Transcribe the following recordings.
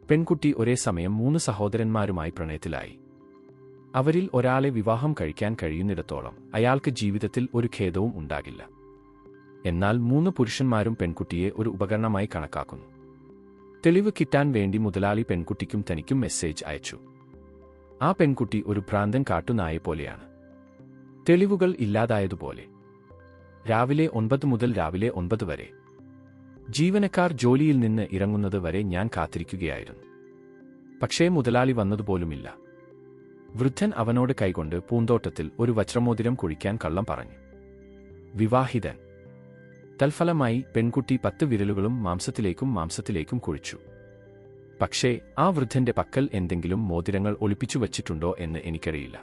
പെൺകുട്ടി ഒരേ സമയം 3 സഹോദരന്മാരുമായി പ്രണയത്തിലായി. അവരിൽ ഒരാളെ വിവാഹം കഴിക്കാൻ കഴിയുന്നിടത്തോളം അയാൾക്ക് ജീവിതത്തിൽ ഒരു ഖേദവും ഉണ്ടാകില്ല. എന്നാൽ 3 പുരുഷന്മാരും പെൺകുട്ടിയെ ഒരു ഉപകരണമായി കണക്കാക്കുന്നു. തെളിവ് കിട്ടാൻ വേണ്ടി മുതലാളി പെൺകുട്ടിക്കും തനിക്കും മെസ്സേജ് അയച്ചു. ആ പെൺകുട്ടി ഒരു ഭ്രാന്തൻ കാട്ടുനായെപ്പോലെയാണ്. തെളിവുകൾ ഇല്ലാതായതുപോലെ. രാവിലെ 9 മുതൽ രാവിലെ 9 വരെ. ജീവനക്കാർ ജോലിയിൽ നിന്ന് ഇറങ്ങുന്നത് വരെ ഞാൻ കാത്തിരിക്കുകയായിരുന്നു. പക്ഷേ മുതലാളി വന്നതുപോലുമില്ല. വൃദ്ധൻ അവനോട് കൈകൊണ്ട് പൂന്തോട്ടത്തിൽ ഒരു വജ്രമോതിരം കുഴിക്കാൻ കള്ളം പറഞ്ഞു. വിവാഹിതൻ. തൽഫലമായി പെൺകുട്ടി 10 വിരലുകളും മാംസത്തിലേക്കും കുഴിച്ചു. പക്ഷേ ആ വൃദ്ധന്റെ പക്കൽ എന്തെങ്കിലും മോതിരങ്ങൾ ഒളിപ്പിച്ചു വച്ചിട്ടുണ്ടോ എന്ന് എനിക്കറിയില്ല.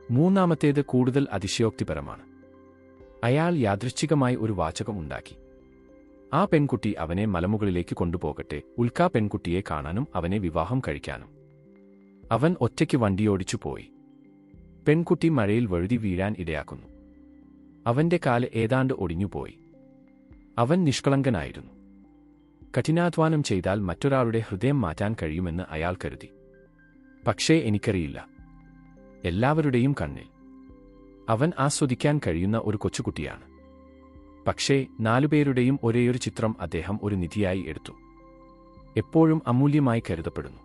മൂന്നാമത്തേത് കൂടുതൽ അതിശയോക്തിപരമാണ്. അയാൾ യാദൃച്ഛികമായി ഒരു വാചകം ഉണ്ടാക്കി. ആ പെൺകുട്ടി അവനെ മലമുകളിലേക്ക് കൊണ്ടുപോകട്ടെ, ഉൽക്കാ പെൺകുട്ടിയെ കാണാനും അവനെ വിവാഹം കഴിക്കാനും. അവൻ ഒറ്റയ്ക്ക് വണ്ടിയോടിച്ചു പോയി. പെൺകുട്ടി മഴയിൽ വഴുതി വീഴാൻ ഇടയാക്കുന്നു. അവന്റെ കാല് ഏതാണ്ട് ഒടിഞ്ഞുപോയി. അവൻ നിഷ്കളങ്കനായിരുന്നു. കഠിനാധ്വാനം ചെയ്താൽ മറ്റൊരാളുടെ ഹൃദയം മാറ്റാൻ കഴിയുമെന്ന് അയാൾ കരുതി. പക്ഷേ എനിക്കറിയില്ല. എല്ലാവരുടെയും കണ്ണിൽ അവൻ ആസ്വദിക്കാൻ കഴിയുന്ന ഒരു കൊച്ചുകുട്ടിയാണ്. പക്ഷേ 4 പേരുടെയും ഒരേയൊരു ചിത്രം അദ്ദേഹം ഒരു നിധിയായി എടുത്തു. എപ്പോഴും അമൂല്യമായി കരുതപ്പെടുന്നു.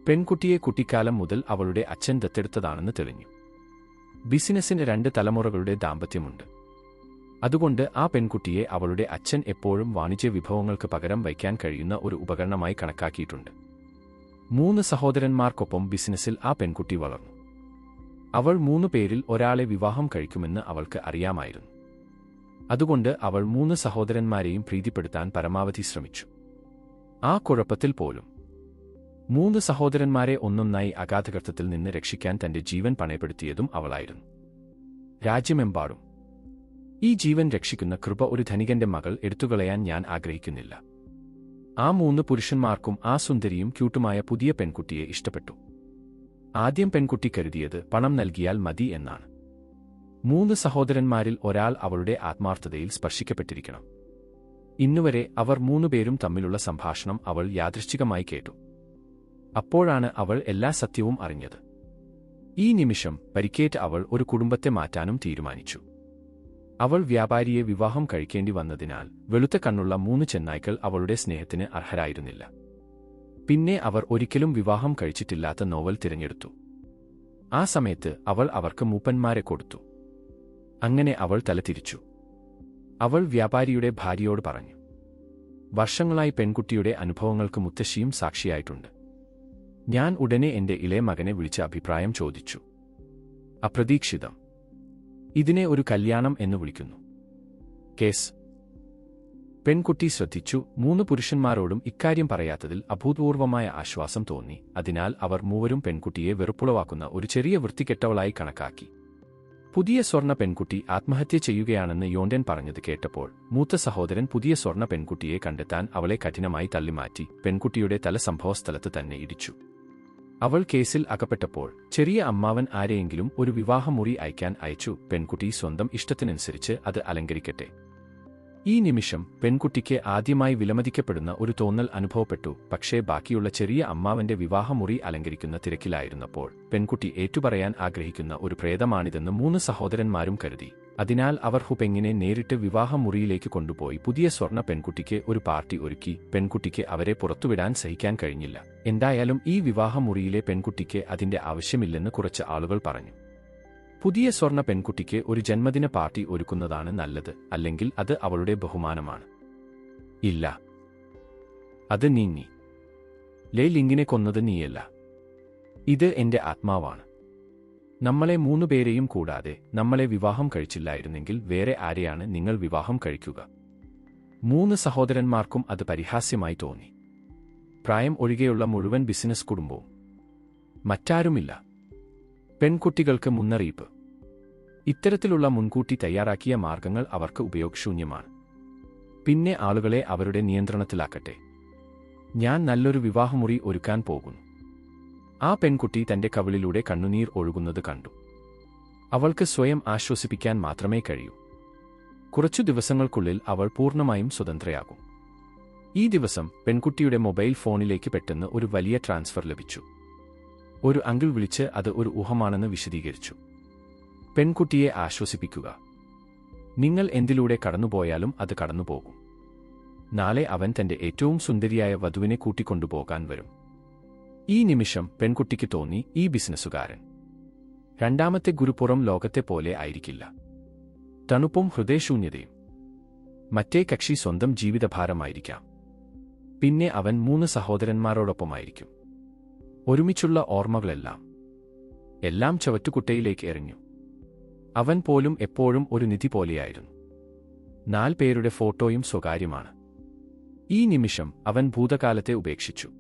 പെൺകുട്ടിയെ കുട്ടിക്കാലം മുതൽ അവളുടെ അച്ഛൻ ദത്തെടുത്തതാണെന്ന് തെളിഞ്ഞു. ബിസിനസ്സിന് 2 തലമുറകളുടെ ദാമ്പത്യമുണ്ട്. അതുകൊണ്ട് ആ പെൺകുട്ടിയെ അവളുടെ അച്ഛൻ എപ്പോഴും വാണിജ്യ വിഭവങ്ങൾക്ക് പകരം വയ്ക്കാൻ കഴിയുന്ന ഒരു ഉപകരണമായി കണക്കാക്കിയിട്ടുണ്ട്. 3 സഹോദരന്മാർക്കൊപ്പം ബിസിനസ്സിൽ ആ പെൺകുട്ടി വളർന്നു. അവൾ 3 പേരിൽ ഒരാളെ വിവാഹം കഴിക്കുമെന്ന് അവൾക്ക് അറിയാമായിരുന്നു. അതുകൊണ്ട് അവൾ 3 സഹോദരന്മാരെയും പ്രീതിപ്പെടുത്താൻ പരമാവധി ശ്രമിച്ചു. ആ കുഴപ്പത്തിൽ പോലും 3 സഹോദരന്മാരെ ഒന്നൊന്നായി അഗാധഗർത്തത്തിൽ നിന്ന് രക്ഷിക്കാൻ തന്റെ ജീവൻ പണയപ്പെടുത്തിയതും അവളായിരുന്നു. രാജ്യമെമ്പാടും ഈ ജീവൻ രക്ഷിക്കുന്ന കൃപ ഒരു ധനികന്റെ മകൾ എടുത്തുകളയാൻ ഞാൻ ആഗ്രഹിക്കുന്നില്ല. ആ 3 പുരുഷന്മാർക്കും ആ സുന്ദരിയും ക്യൂട്ടുമായ പുതിയ പെൺകുട്ടിയെ ഇഷ്ടപ്പെട്ടു. ആദ്യം പെൺകുട്ടി കരുതിയത് പണം നൽകിയാൽ മതി എന്നാണ്. 3 സഹോദരന്മാരിൽ ഒരാൾ അവളുടെ ആത്മാർത്ഥതയിൽ സ്പർശിക്കപ്പെട്ടിരിക്കണം. ഇന്നുവരെ അവർ 3 പേരും തമ്മിലുള്ള സംഭാഷണം അവൾ യാദൃശ്ചികമായി കേട്ടു. അപ്പോഴാണ് അവൾ എല്ലാ സത്യവും അറിഞ്ഞത്. ഈ നിമിഷം പരിക്കേറ്റ അവൾ ഒരു കുടുംബത്തെ മാറ്റാനും തീരുമാനിച്ചു. അവൾ വ്യാപാരിയെ വിവാഹം കഴിക്കേണ്ടി വന്നതിനാൽ വെളുത്ത കണ്ണുള്ള 3 ചെന്നായ്ക്കൾ അവളുടെ സ്നേഹത്തിന് അർഹരായിരുന്നില്ല. പിന്നെ അവർ ഒരിക്കലും വിവാഹം കഴിച്ചിട്ടില്ലാത്ത നോവൽ തിരഞ്ഞെടുത്തു. ആ സമയത്ത് അവൾ അവർക്ക് മൂപ്പന്മാരെ കൊടുത്തു. അങ്ങനെ അവൾ തലതിരിച്ചു. അവൾ വ്യാപാരിയുടെ ഭാര്യയോട് പറഞ്ഞു. വർഷങ്ങളായി പെൺകുട്ടിയുടെ അനുഭവങ്ങൾക്ക് മുത്തശ്ശിയും സാക്ഷിയായിട്ടുണ്ട്. ഞാൻ ഉടനെ എന്റെ ഇളയ മകനെ വിളിച്ച് അഭിപ്രായം ചോദിച്ചു. അപ്രതീക്ഷിതം. ഇതിനെ ഒരു കല്യാണം എന്ന് വിളിക്കുന്നു. കേസ്. പെൺകുട്ടി ശ്രദ്ധിച്ചു. 3 പുരുഷന്മാരോടും ഇക്കാര്യം പറയാത്തതിൽ അഭൂതപൂർവമായ ആശ്വാസം തോന്നി. അതിനാൽ അവർ മൂവരും പെൺകുട്ടിയെ വെറുപ്പുളവാക്കുന്ന ഒരു ചെറിയ വൃത്തികെട്ടവളായി കണക്കാക്കി. പുതിയ സ്വർണ്ണ പെൺകുട്ടി ആത്മഹത്യ ചെയ്യുകയാണെന്ന് യോണ്ടൻ പറഞ്ഞത് കേട്ടപ്പോൾ മൂത്ത സഹോദരൻ പുതിയ സ്വർണ്ണ പെൺകുട്ടിയെ കണ്ടെത്താൻ അവളെ കഠിനമായി തള്ളിമാറ്റി പെൺകുട്ടിയുടെ തല സംഭവസ്ഥലത്ത് തന്നെ ഇടിച്ചു. അവൾ കേസിൽ അകപ്പെട്ടപ്പോൾ ചെറിയ അമ്മാവൻ ആരെയെങ്കിലും ഒരു വിവാഹമുറി അയക്കാൻ അയച്ചു. പെൺകുട്ടി സ്വന്തം ഇഷ്ടത്തിനനുസരിച്ച് അത് അലങ്കരിക്കട്ടെ. ഈ നിമിഷം പെൺകുട്ടിക്ക് ആദ്യമായി വിലമതിക്കപ്പെടുന്ന ഒരു തോന്നൽ അനുഭവപ്പെട്ടു. പക്ഷേ ബാക്കിയുള്ള ചെറിയ അമ്മാവന്റെ വിവാഹമുറി അലങ്കരിക്കുന്ന തിരക്കിലായിരുന്നപ്പോൾ പെൺകുട്ടി ഏറ്റുപറയാൻ ആഗ്രഹിക്കുന്ന ഒരു പ്രേതമാണിതെന്ന് 3 സഹോദരന്മാരും കരുതി. അതിനാൽ അവർ ഹുപെങ്ങിനെ നേരിട്ട് വിവാഹമുറിയിലേക്ക് കൊണ്ടുപോയി പുതിയ സ്വർണ്ണ പെൺകുട്ടിക്ക് ഒരു പാർട്ടി ഒരുക്കി. പെൺകുട്ടിക്ക് അവരെ പുറത്തുവിടാൻ സഹിക്കാൻ കഴിഞ്ഞില്ല. എന്തായാലും ഈ വിവാഹമുറിയിലെ പെൺകുട്ടിക്ക് അതിന്റെ ആവശ്യമില്ലെന്ന് കുറച്ച് ആളുകൾ പറഞ്ഞു. പുതിയ സ്വർണ്ണ പെൺകുട്ടിക്ക് ഒരു ജന്മദിന പാർട്ടി ഒരുക്കുന്നതാണ് നല്ലത്, അല്ലെങ്കിൽ അത് അവളുടെ ബഹുമാനമാണ്. ഇല്ല, അത് നീ ലിങ്ങിനെ കൊന്നത് നീയല്ല. ഇത് എന്റെ ആത്മാവാണ്. നമ്മളെ 3 പേരെയും കൂടാതെ നമ്മളെ വിവാഹം കഴിച്ചില്ലായിരുന്നെങ്കിൽ വേറെ ആരെയാണ് നിങ്ങൾ വിവാഹം കഴിക്കുക? 3 സഹോദരന്മാർക്കും അത് പരിഹാസ്യമായി തോന്നി. പ്രായം ഒഴികെയുള്ള മുഴുവൻ ബിസിനസ് കുടുംബവും. മറ്റാരുമില്ല. പെൺകുട്ടികൾക്ക് മുന്നറിയിപ്പ്. ഇത്തരത്തിലുള്ള മുൻകൂട്ടി തയ്യാറാക്കിയ മാർഗങ്ങൾ അവർക്ക് ഉപയോഗശൂന്യമാണ്. പിന്നെ ആളുകളെ അവരുടെ നിയന്ത്രണത്തിലാക്കട്ടെ. ഞാൻ നല്ലൊരു വിവാഹമുറി ഒരുക്കാൻ പോകുന്നു. ആ പെൺകുട്ടി തന്റെ കവിളിലൂടെ കണ്ണുനീർ ഒഴുകുന്നത് കണ്ടു. അവൾക്ക് സ്വയം ആശ്വസിപ്പിക്കാൻ മാത്രമേ കഴിയൂ. കുറച്ചു ദിവസങ്ങൾക്കുള്ളിൽ അവൾ പൂർണ്ണമായും സ്വതന്ത്രയാകും. ഈ ദിവസം പെൺകുട്ടിയുടെ മൊബൈൽ ഫോണിലേക്ക് പെട്ടെന്ന് ഒരു വലിയ ട്രാൻസ്ഫർ ലഭിച്ചു. ഒരു അങ്കിൾ വിളിച്ച് അത് ഒരു ഊഹമാണെന്ന് വിശദീകരിച്ചു. പെൺകുട്ടിയെ ആശ്വസിപ്പിക്കുക. നിങ്ങൾ എന്തിലൂടെ കടന്നുപോയാലും അത് കടന്നുപോകും. നാളെ അവൻ തന്റെ ഏറ്റവും സുന്ദരിയായ വധുവിനെ കൂട്ടിക്കൊണ്ടുപോകാൻ വരും. ഈ നിമിഷം പെൺകുട്ടിക്ക് തോന്നി, ഈ ബിസിനസ്സുകാരൻ രണ്ടാമത്തെ ഗുരുപുറം ലോകത്തെ പോലെ ആയിരിക്കില്ല. തണുപ്പും ഹൃദയശൂന്യതയും. മറ്റേ കക്ഷി സ്വന്തം ജീവിതഭാരമായിരിക്കാം. പിന്നെ അവൻ 3 സഹോദരന്മാരോടൊപ്പമായിരിക്കും. ഒരുമിച്ചുള്ള ഓർമ്മകളെല്ലാം എല്ലാം ചവറ്റുകുട്ടയിലേക്ക് എറിഞ്ഞു. അവൻ പോലും എപ്പോഴും ഒരു നിധി പോലെയായിരുന്നു. 4 പേരുടെ ഫോട്ടോയും സ്വകാര്യമാണ്. ഈ നിമിഷം അവൻ ഭൂതകാലത്തെ ഉപേക്ഷിച്ചു.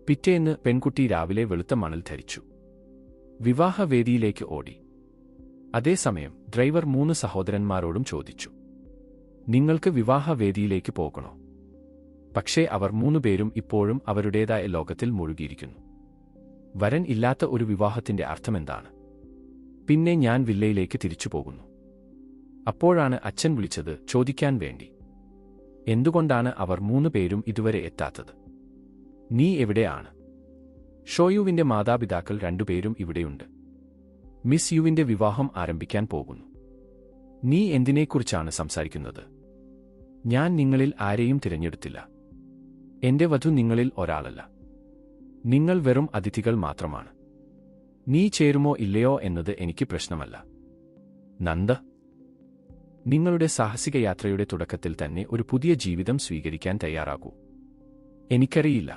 പിറ്റേന്ന് പെൺകുട്ടി രാവിലെ വെളുത്ത മണൽ ധരിച്ചു. വിവാഹവേദിയിലേക്ക് ഓടി. അതേസമയം ഡ്രൈവർ 3 സഹോദരന്മാരോടും ചോദിച്ചു, നിങ്ങൾക്ക് വിവാഹവേദിയിലേക്ക് പോകണോ? പക്ഷേ അവർ 3 പേരും ഇപ്പോഴും അവരുടേതായ ലോകത്തിൽ മുഴുകിയിരിക്കുന്നു. വരൻ ഇല്ലാത്ത ഒരു വിവാഹത്തിന്റെ അർത്ഥമെന്താണ്? പിന്നെ ഞാൻ വില്ലയിലേക്ക് തിരിച്ചു പോകുന്നു. അപ്പോഴാണ് അച്ഛൻ വിളിച്ചത്, ചോദിക്കാൻ വേണ്ടി. എന്തുകൊണ്ടാണ് അവർ 3 പേരും ഇതുവരെ എത്താത്തത്? നീ എവിടെയാണ്? ഷോയുവിന്റെ മാതാപിതാക്കൾ 2 പേരും ഇവിടെയുണ്ട്. മിസ് യുവിന്റെ വിവാഹം ആരംഭിക്കാൻ പോകുന്നു. നീ എന്തിനെക്കുറിച്ചാണ് സംസാരിക്കുന്നത്? ഞാൻ നിങ്ങളിൽ ആരെയും തിരഞ്ഞെടുത്തില്ല. എന്റെ വധു നിങ്ങളിൽ ഒരാളല്ല. നിങ്ങൾ വെറും അതിഥികൾ മാത്രമാണ്. നീ ചേരുമോ ഇല്ലയോ എന്നത് എനിക്ക് പ്രശ്നമല്ല. നന്ദ, നിങ്ങളുടെ സാഹസിക യാത്രയുടെ തുടക്കത്തിൽ തന്നെ ഒരു പുതിയ ജീവിതം സ്വീകരിക്കാൻ തയ്യാറാകൂ. എനിക്കറിയില്ല